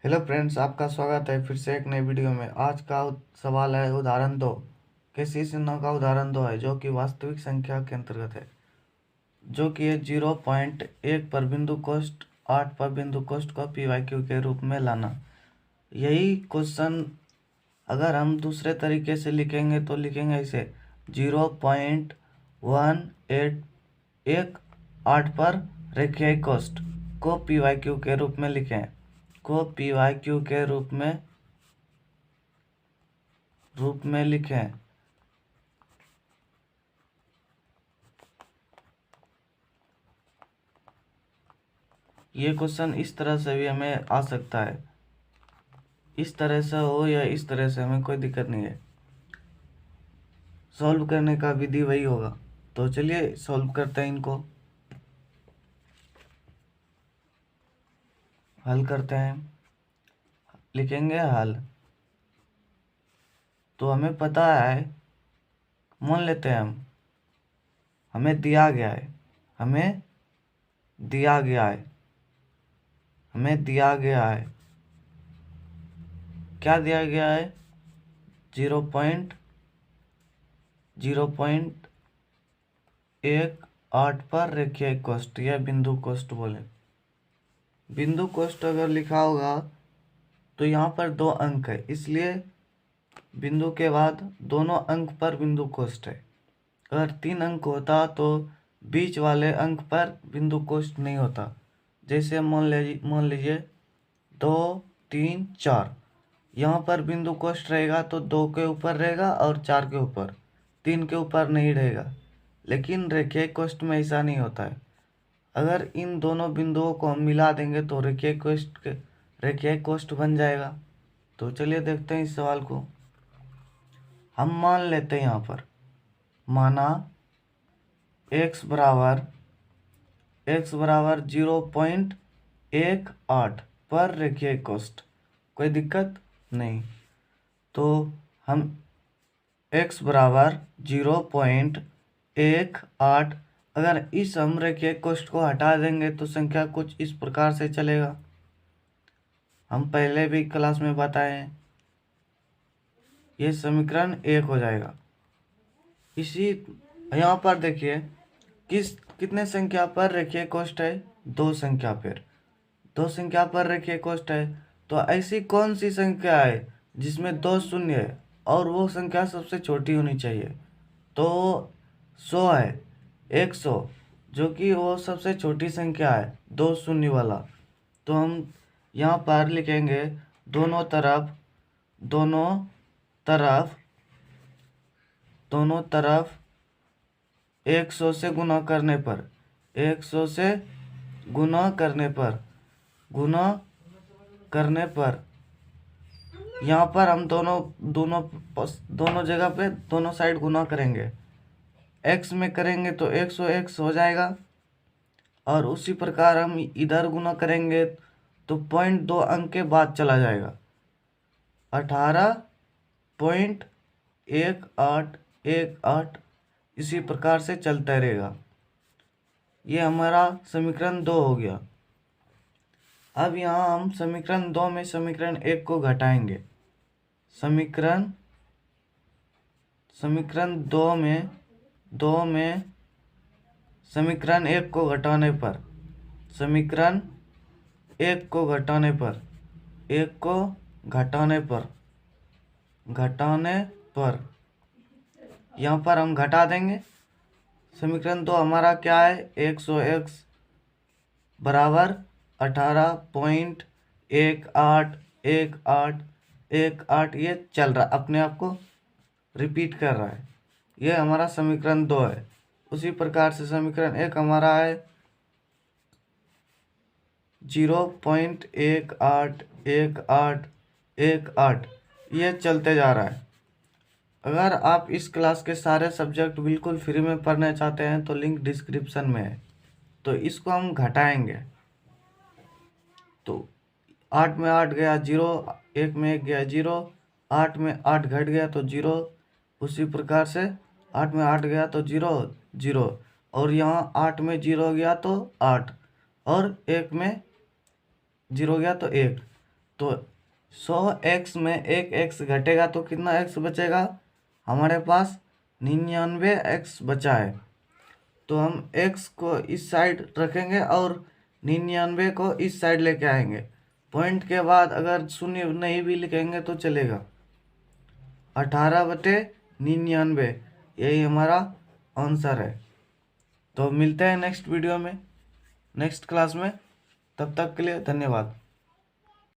Hello friends, आपका स्वागत है फिर से एक नई वीडियो में। आज का सवाल है उदाहरण दो। किसी चिन्ह का उदाहरण दो है जो कि वास्तविक संख्या के अंतर्गत है, जो कि है 0.1 पर बिंदु कोष्ठ 8 पर बिंदु कोष्ठ को PYQ के रूप में लाना। यही क्वेश्चन अगर हम दूसरे तरीके से लिखेंगे तो लिखेंगे इसे 0.1 8 पर रेखीय कोष्ठ को PYQ के रूप में लिखें, को PYQ के रूप में लिखें। ये क्वेश्चन इस तरह से भी हमें आ सकता है, इस तरह से हो या इस तरह से, हमें कोई दिक्कत नहीं है। सॉल्व करने का विधि वही होगा। तो चलिए सॉल्व करते हैं, इनको हल करते हैं। लिखेंगे हल। तो हमें पता है, मान लेते हैं हमें दिया गया है, हमें दिया गया है, हमें दिया गया है, क्या दिया गया है? 0.0.18 पर रेखीय कोष्ठ या बिंदु कोष्ठ बोले। बिंदु कोष्ठ अगर लिखा होगा तो यहाँ पर 2 अंक है, इसलिए बिंदु के बाद दोनों अंक पर बिंदु कोष्ठ है। अगर 3 अंक होता तो बीच वाले अंक पर बिंदु कोष्ठ नहीं होता। जैसे मान लीजिए 2 3 4, यहाँ पर बिंदु कोष्ठ रहेगा तो 2 के ऊपर रहेगा और 4 के ऊपर, 3 के ऊपर नहीं रहेगा। लेकिन रेखीय कोष्ठ में ऐसा नहीं होता है। अगर इन दोनों बिंदुओं को हम मिला देंगे तो रेखीय कोष्ठ बन जाएगा। तो चलिए देखते हैं इस सवाल को। हम मान लेते हैं यहाँ पर, माना x बराबर 0.18 पर रेखीय कोष्ठ, कोई दिक्कत नहीं। तो हम x बराबर 0.18, अगर इस हम रेखीय कोष्ठ को हटा देंगे तो संख्या कुछ इस प्रकार से चलेगा। हम पहले भी क्लास में बताए हैं, ये समीकरण 1 हो जाएगा। इसी यहाँ पर देखिए कितने संख्या पर रेखीय कोष्ठ है? 2 संख्या पर, 2 संख्या पर रेखीय कोष्ठ है। तो ऐसी कौन सी संख्या है जिसमें 2 शून्य है और वो संख्या सबसे छोटी होनी चाहिए? तो 100 है, 100, जो कि वो सबसे छोटी संख्या है, 2 शून्य वाला। तो हम यहाँ पर लिखेंगे दोनों तरफ, दोनों तरफ 100 से गुना करने पर, 100 से गुना करने पर यहाँ पर हम दोनों जगह पे दोनों साइड गुना करेंगे। x में करेंगे तो 100x हो जाएगा, और उसी प्रकार हम इधर गुना करेंगे तो 0.2 अंक के बाद चला जाएगा। 18.1818 इसी प्रकार से चलता रहेगा। ये हमारा समीकरण 2 हो गया। अब यहाँ हम समीकरण 2 में समीकरण 1 को घटाएंगे। समीकरण 2 में समीकरण 1 को घटाने पर, समीकरण 1 को घटाने पर, 1 को घटाने पर यहाँ पर हम घटा देंगे। समीकरण 2 हमारा क्या है? 100x बराबर 18.1818, ये चल रहा, अपने आप को रिपीट कर रहा है। ये हमारा समीकरण 2 है। उसी प्रकार से समीकरण 1 हमारा है 0.181818, ये चलते जा रहा है। अगर आप इस क्लास के सारे सब्जेक्ट बिल्कुल फ्री में पढ़ना चाहते हैं तो लिंक डिस्क्रिप्शन में है। तो इसको हम घटाएंगे तो 8 में 8 गया 0, 1 में 1 गया 0, 8 में 8 घट गया तो 0। उसी प्रकार से 8 में 8 गया तो 0 0, और यहाँ 8 में 0 गया तो 8, और 1 में 0 गया तो 1। तो तो 100x में एक x घटेगा तो कितना x बचेगा, हमारे पास 99x बचा है। तो हम x को इस साइड रखेंगे और 99 को इस साइड लेके आएंगे। पॉइंट के बाद अगर शून्य नहीं भी लिखेंगे तो चलेगा। 18/99 यही हमारा आंसर है। तो मिलते हैं नेक्स्ट वीडियो में, नेक्स्ट क्लास में। तब तक के लिए धन्यवाद।